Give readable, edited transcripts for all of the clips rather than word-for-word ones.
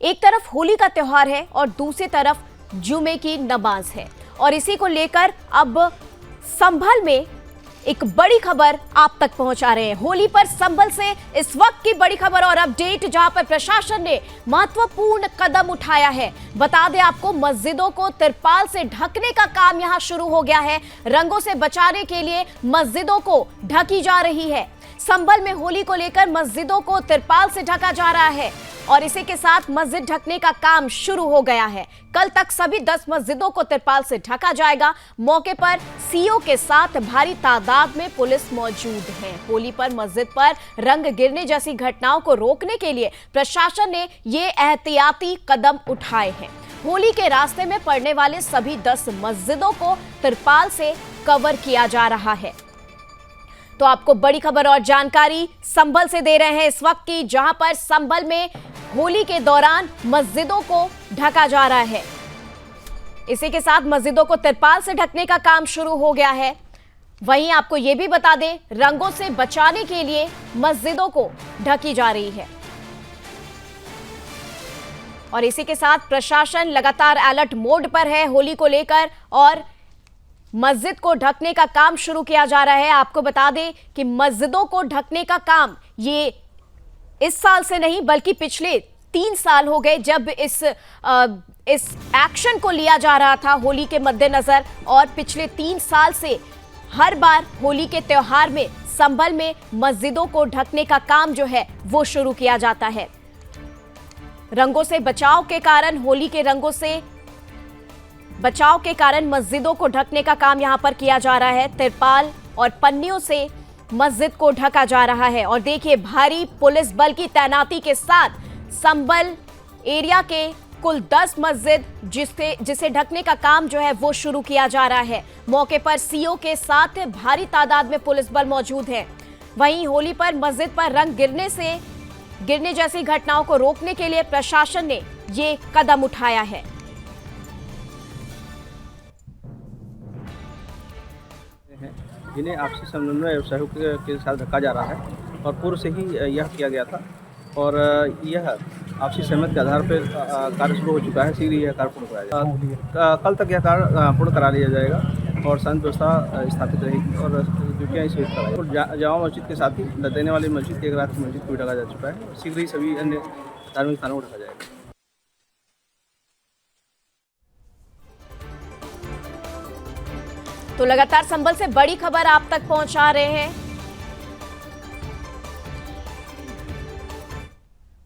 एक तरफ होली का त्योहार है और दूसरी तरफ जुमे की नमाज है और इसी को लेकर अब संभल में एक बड़ी खबर आप तक पहुंचा रहे हैं। होली पर संभल से इस वक्त की बड़ी खबर और अपडेट, जहां पर प्रशासन ने महत्वपूर्ण कदम उठाया है। बता दें आपको, मस्जिदों को तिरपाल से ढकने का काम यहां शुरू हो गया है। रंगों से बचाने के लिए मस्जिदों को ढकी जा रही है। संभल में होली को लेकर मस्जिदों को तिरपाल से ढका जा रहा है और इसी के साथ मस्जिद ढकने का काम शुरू हो गया है। कल तक सभी 10 मस्जिदों को तिरपाल से ढका जाएगा। मौके पर सीओ के साथ भारी तादाद में पुलिस मौजूद है। होली पर मस्जिद पर रंग गिरने जैसी घटनाओं को रोकने के लिए प्रशासन ने ये एहतियाती कदम उठाए हैं। होली के रास्ते में पड़ने वाले सभी 10 मस्जिदों को तिरपाल से कवर किया जा रहा है। तो आपको बड़ी खबर और जानकारी संभल से दे रहे हैं इस वक्त की, जहां पर संभल में होली के दौरान मस्जिदों को ढका जा रहा है। इसी के साथ मस्जिदों को तिरपाल से ढकने का काम शुरू हो गया है। वहीं आपको यह भी बता दें, रंगों से बचाने के लिए मस्जिदों को ढकी जा रही है और इसी के साथ प्रशासन लगातार अलर्ट मोड पर है होली को लेकर और मस्जिद को ढकने का काम शुरू किया जा रहा है। आपको बता दें कि मस्जिदों को ढकने का काम ये इस साल से नहीं बल्कि पिछले 3 साल हो गए जब इस एक्शन को लिया जा रहा था होली के मद्देनजर, और पिछले 3 साल से हर बार होली के त्योहार में संभल में मस्जिदों को ढकने का काम जो है वो शुरू किया जाता है। रंगों से बचाव के कारण, होली के रंगों से बचाव के कारण मस्जिदों को ढकने का काम यहां पर किया जा रहा है। तिरपाल और पन्नियों से मस्जिद को ढका जा रहा है और देखिए, भारी पुलिस बल की तैनाती के साथ संभल एरिया के कुल 10 मस्जिद जिसे ढकने का काम जो है वो शुरू किया जा रहा है। मौके पर सीओ के साथ भारी तादाद में पुलिस बल मौजूद है। वहीं होली पर मस्जिद पर रंग गिरने जैसी घटनाओं को रोकने के लिए प्रशासन ने ये कदम उठाया है। जिन्हें आपसी समन्वय और सहयोग के साथ ढका जा रहा है और पूर्व से ही यह किया गया था और यह आपसी सहमति के आधार पर कार्य शुरू हो चुका है। शीघ्र यह कार्य पूर्ण कराया जाएगा। कल तक यह कार्य पूर्ण करा लिया जाएगा और शांति व्यवस्था स्थापित रहेगी और ड्यूटियाँ इस कराई और जामा मस्जिद के साथ ही देने वाली मस्जिद, एक रात की मस्जिद को ढका जा चुका है। शीघ्र ही सभी अन्य धार्मिक स्थानों को ढका जाएगा। तो लगातार संभल से बड़ी खबर आप तक पहुंचा रहे हैं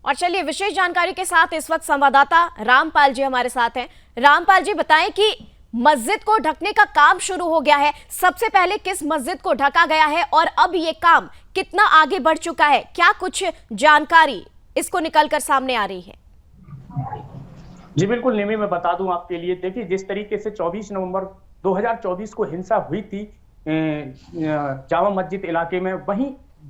और चलिए विशेष जानकारी के साथ इस वक्त संवाददाता रामपाल जी हमारे साथ हैं। रामपाल जी, बताएं कि मस्जिद को ढकने का काम शुरू हो गया है। सबसे पहले किस मस्जिद को ढका गया है और अब ये काम कितना आगे बढ़ चुका है? क्या कुछ जानकारी इसको निकलकर सामने आ रही है? जी बिल्कुल निमी, मैं बता दूं आपके लिए। देखिए, जिस तरीके से 24 नवंबर 2024 को हिंसा हुई थी जामा मस्जिद इलाके में,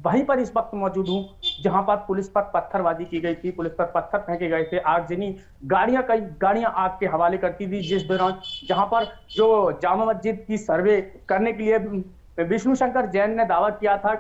वहीं पर इस वक्त मौजूद हूँ, जहां पर पुलिस पर पत्थरबाजी की गई थी, पुलिस पर पत्थर फेंके गए थे, आगजनी कई गाड़ियां आग के हवाले करती थी। जिस दौरान जहां पर जो जामा मस्जिद की सर्वे करने के लिए विष्णु शंकर जैन ने दावा किया था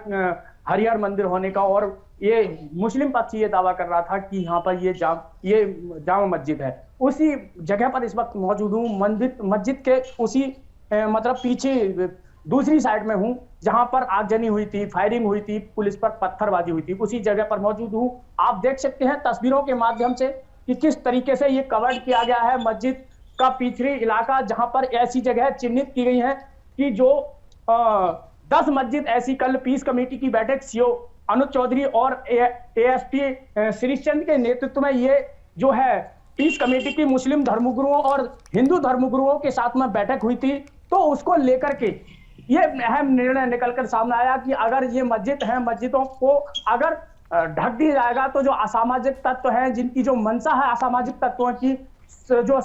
हरिहर मंदिर होने का, और ये मुस्लिम पक्ष ये दावा कर रहा था कि यहाँ पर ये जामा मस्जिद है। उसी जगह पर इस वक्त मौजूद हूँ। मस्जिद के उसी मतलब पीछे दूसरी साइड में हूँ, जहां पर आगजनी हुई थी, फायरिंग हुई थी, पुलिस पर पत्थरबाजी हुई थी, उसी जगह पर मौजूद हूँ। आप देख सकते हैं तस्वीरों के माध्यम से कि किस तरीके से ये कवर किया गया है मस्जिद का पिछड़ी इलाका, जहां पर ऐसी जगह चिन्हित की गई है कि जो 10 मस्जिद ऐसी कल पीस कमेटी की बैठक सीओ अनुज चौधरी और एएसपी श्रीचंद के नेतृत्व में ये जो है पीस कमेटी की मुस्लिम धर्मगुरुओं और हिंदू धर्मगुरुओं के साथ में बैठक हुई थी। तो उसको लेकर के ये अहम निर्णय निकलकर सामने आया कि अगर ये मस्जिद है, मस्जिदों को अगर ढक दिया जाएगा तो जो असामाजिक तत्व हैं, जिनकी जो मंशा है असामाजिक तत्वों की, जो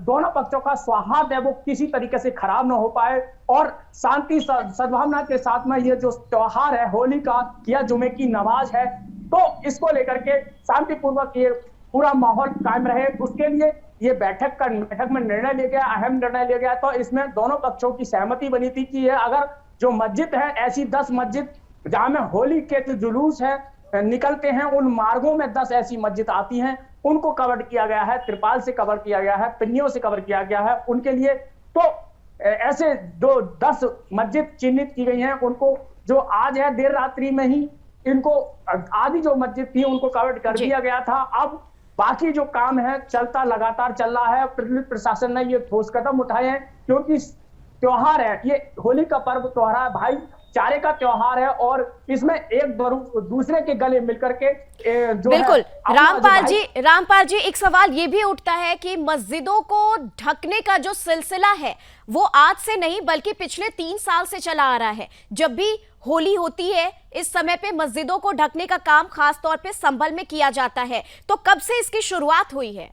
दोनों पक्षों का सौहार्द है वो किसी तरीके से खराब ना हो पाए और शांति सद्भावना के साथ में ये जो त्योहार है होली का या जुमे की नमाज है, तो इसको लेकर के शांतिपूर्वक ये पूरा माहौल कायम रहे, उसके लिए ये बैठक में निर्णय लिया गया, अहम निर्णय लिया गया। तो इसमें दोनों पक्षों की सहमति बनी थी कि ये अगर जो मस्जिद है, ऐसी 10 मस्जिद जहां में होली के जो जुलूस है निकलते हैं, उन मार्गों में 10 ऐसी मस्जिद आती हैं, उनको कवर किया गया है, तिरपाल से कवर किया गया है, पिन्नियों से कवर किया गया है उनके लिए। तो ऐसे 10 मस्जिद चिन्हित की गई हैं, उनको जो आज है देर रात्रि में ही इनको आधी जो मस्जिद थी उनको कवर कर दिया गया था। अब बाकी जो काम है चलता लगातार चल रहा है। प्रशासन ने ये ठोस कदम उठाए हैं क्योंकि त्योहार है, ये होली का पर्व त्योहार है, भाईचारे का त्योहार है और इसमें एक दूसरे के गले मिलकर के जो बिल्कुल है, रामपाल जी एक सवाल ये भी उठता है कि मस्जिदों को ढकने का जो सिलसिला है वो आज से नहीं बल्कि पिछले 3 साल से चला आ रहा है। जब भी होली होती है इस समय पे मस्जिदों को ढकने का काम खास तौर पे संभल में किया जाता है, तो कब से इसकी शुरुआत हुई है?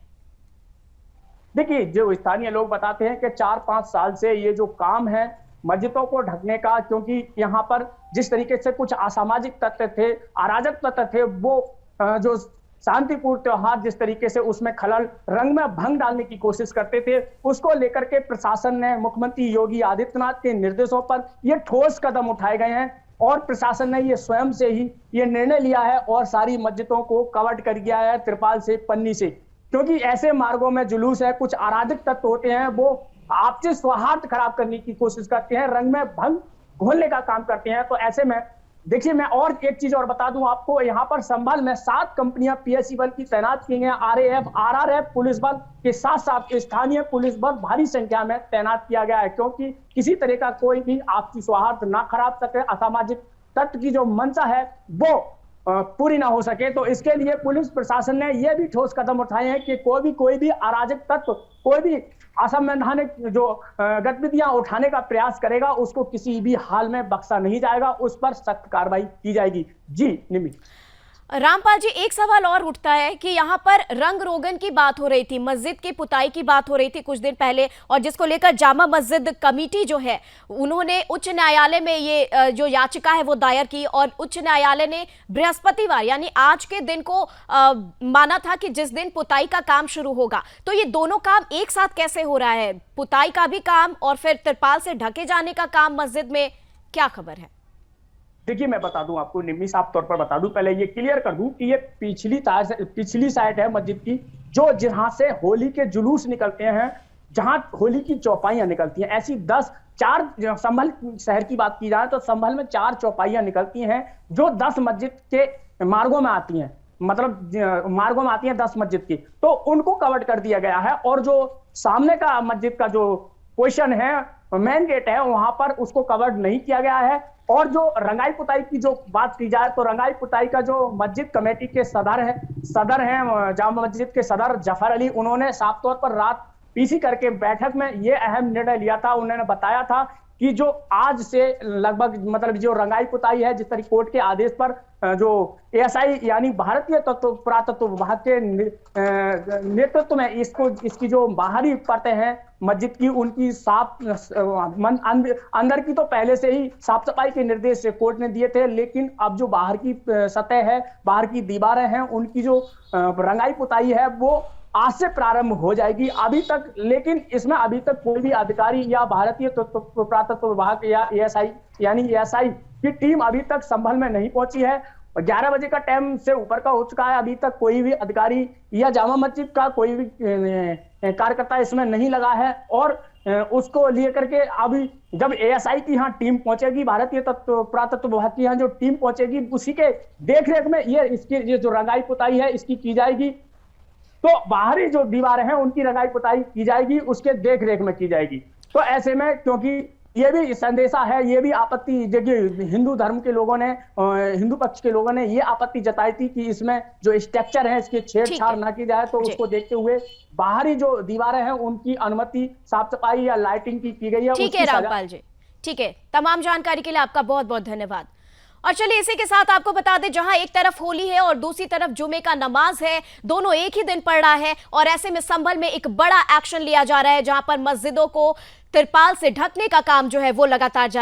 देखिए, जो स्थानीय लोग बताते हैं कि 4-5 साल से ये जो काम है मस्जिदों को ढकने का, क्योंकि यहाँ पर जिस तरीके से कुछ असामाजिक तत्व थे, अराजक तत्व थे, वो जो शांतिपूर्ण त्योहार जिस तरीके से उसमें खलल रंग में भंग डालने की कोशिश करते थे, उसको लेकर के प्रशासन ने मुख्यमंत्री योगी आदित्यनाथ के निर्देशों पर ये ठोस कदम उठाए गए हैं और प्रशासन ने ये स्वयं से ही ये निर्णय लिया है और सारी मस्जिदों को कवर कर दिया है तिरपाल से, पन्नी से। क्योंकि ऐसे मार्गों में जुलूस है, कुछ अराजक तत्व होते हैं, वो आपसी सौहार्द खराब करने की कोशिश करते हैं, रंग में भंग घोलने का काम करते हैं। तो ऐसे में देखिए, मैं और एक चीज और बता दूं आपको, यहाँ पर संभल में 7 कंपनियां पीएससी बल की तैनात की गई हैं। आरएएफ, आरआरएफ पुलिस बल के साथ साथ स्थानीय पुलिस बल भारी संख्या में तैनात किया गया है, क्योंकि किसी तरह का कोई भी आपसी सौहार्द ना खराब सके, असामाजिक तत्व की जो मंशा है वो पूरी ना हो सके। तो इसके लिए पुलिस प्रशासन ने यह भी ठोस कदम उठाए हैं कि कोई भी अराजक तत्व, कोई भी असंवैधानिक जो गतिविधियां उठाने का प्रयास करेगा उसको किसी भी हाल में बख्शा नहीं जाएगा, उस पर सख्त कार्रवाई की जाएगी। जी निमी। रामपाल जी एक सवाल और उठता है कि यहाँ पर रंग रोगन की बात हो रही थी, मस्जिद की पुताई की बात हो रही थी कुछ दिन पहले, और जिसको लेकर जामा मस्जिद कमेटी जो है उन्होंने उच्च न्यायालय में ये जो याचिका है वो दायर की और उच्च न्यायालय ने बृहस्पतिवार यानी आज के दिन को माना था कि जिस दिन पुताई का काम शुरू होगा। तो ये दोनों काम एक साथ कैसे हो रहा है, पुताई का भी काम और फिर तिरपाल से ढके जाने का काम मस्जिद में, क्या खबर है? देखिए, मैं बता दूं आपको, निम्मी साफ तौर पर बता दूं, पहले ये क्लियर कर दूं कि ये पिछली साइड है मस्जिद की, जो जहां से होली के जुलूस निकलते हैं, जहां होली की चौपाइयां निकलती हैं। ऐसी 4 संभल शहर की बात की जाए तो संभल में 4 चौपाइयां निकलती हैं जो 10 मस्जिद के मार्गों में आती हैं, मतलब मार्गों में आती हैं 10 मस्जिद की, तो उनको कवर कर दिया गया है। और जो सामने का मस्जिद का जो पोजीशन है, मेन गेट है, वहां पर उसको कवर नहीं किया गया है। और जो रंगाई पुताई की जो बात की जाए तो रंगाई पुताई का जो मस्जिद कमेटी के सदर हैं जामा मस्जिद के सदर जफर अली, उन्होंने साफ तौर पर रात पीसी करके बैठक में ये अहम निर्णय लिया था। उन्होंने बताया था कि जो आज से लगभग मतलब जो रंगाई पुताई है, जिस तरह कोर्ट के आदेश पर जो एएसआई यानी भारतीय तत्व पुरातत्व विभाग के नेतृत्व में इसकी जो बाहरी परतें हैं मस्जिद की, उनकी साफ अंदर की तो पहले से ही साफ सफाई के निर्देश कोर्ट ने दिए थे, लेकिन अब जो बाहर की सतह है, बाहर की दीवारें हैं, उनकी जो रंगाई पुताई है वो आज से प्रारंभ हो जाएगी। अभी तक लेकिन इसमें अभी तक कोई भी अधिकारी या भारतीय पुरातत्व विभाग या एएसआई यानी एएसआई की टीम अभी तक संभल में नहीं पहुंची है। 11 बजे का टाइम से ऊपर का हो चुका है, अभी तक कोई भी अधिकारी या जामा मस्जिद का कोई भी कार्यकर्ता इसमें नहीं लगा है। और उसको लेकर के अभी जब एएसआई की यहाँ टीम पहुंचेगी, भारतीय पुरातत्व विभाग की यहाँ जो टीम पहुंचेगी, उसी के देखरेख में ये जो रंगाई पुताई है इसकी की जाएगी। तो बाहरी जो दीवारें हैं उनकी रंगाई पुताई की जाएगी, उसके देख रेख में की जाएगी। तो ऐसे में क्योंकि ये भी संदेशा है, ये भी आपत्ति, देखिए हिंदू धर्म के लोगों ने, हिंदू पक्ष के लोगों ने ये आपत्ति जताई थी कि इसमें जो स्ट्रक्चर है इसके छेड़छाड़ ना की जाए, तो उसको देखते हुए बाहरी जो दीवारें हैं उनकी अनुमति साफ सफाई या लाइटिंग की गई है। ठीक है रामपाल जी, ठीक है, तमाम जानकारी के लिए आपका बहुत बहुत धन्यवाद। और चलिए इसी के साथ आपको बता दें, जहां एक तरफ होली है और दूसरी तरफ जुमे का नमाज है, दोनों एक ही दिन पड़ रहा है और ऐसे में संभल में एक बड़ा एक्शन लिया जा रहा है, जहां पर मस्जिदों को तिरपाल से ढकने का काम जो है वो लगातार जारी